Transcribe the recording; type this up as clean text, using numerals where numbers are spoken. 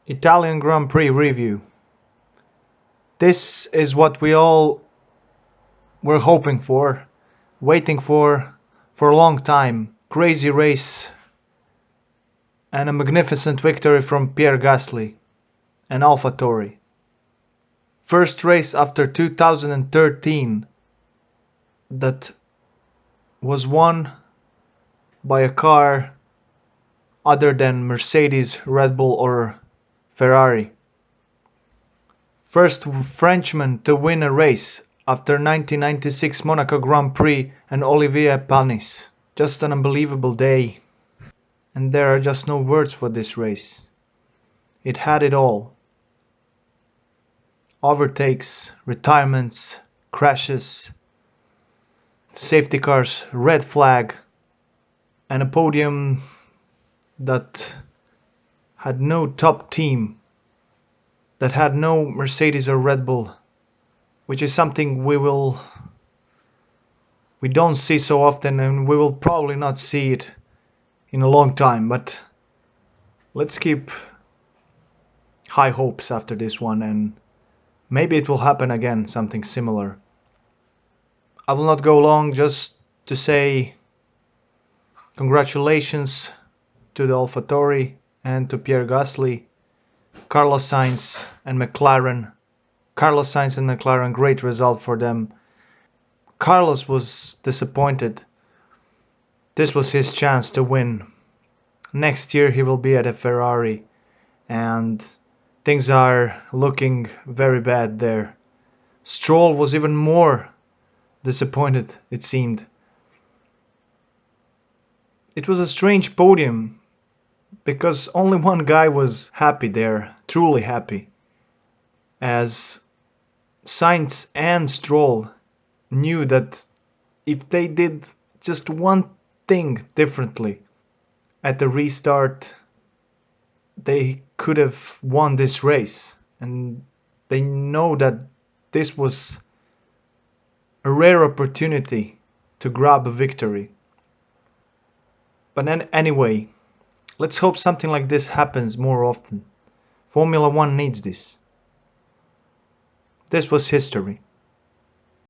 Italian Grand Prix review. This is what we all were hoping for, waiting for a long time. Crazy race and a magnificent victory from Pierregasly and alphatauri. First race after 2013 that was won by a car other than Mercedes, Red Bull or Ferrari. First Frenchman to win a race after 1996 Monaco Grand Prix and Olivier Panis. Just an unbelievable day. And there are just no words for this race. It had it all. Overtakes, retirements, crashes, safety cars, red flag, and a podium that had no top team, that had no Mercedes or Red Bull, which is something we don't see so often, and we will probably not see it in a long time. But let's keep high hopes after this one, and maybe it will happen again, something similar. I will not go long, just to say congratulations to the alphatauri and to Pierregasly, Carlos Sainz and McLaren. Carlos Sainz and McLaren, great result for them. Carlos was disappointed. This was his chance to win. Next year he will be at a Ferrari, and things are looking very bad there. Stroll was even more disappointed, it seemed. It was a strange podium, because only one guy was happy there, truly happy, as Sainz and Stroll knew that if they did just one thing differently at the restart, they could have won this race, and they know that this was a rare opportunity to grab a victory. But anyway, let's hope something like this happens more often. Formula One needs this. This was history.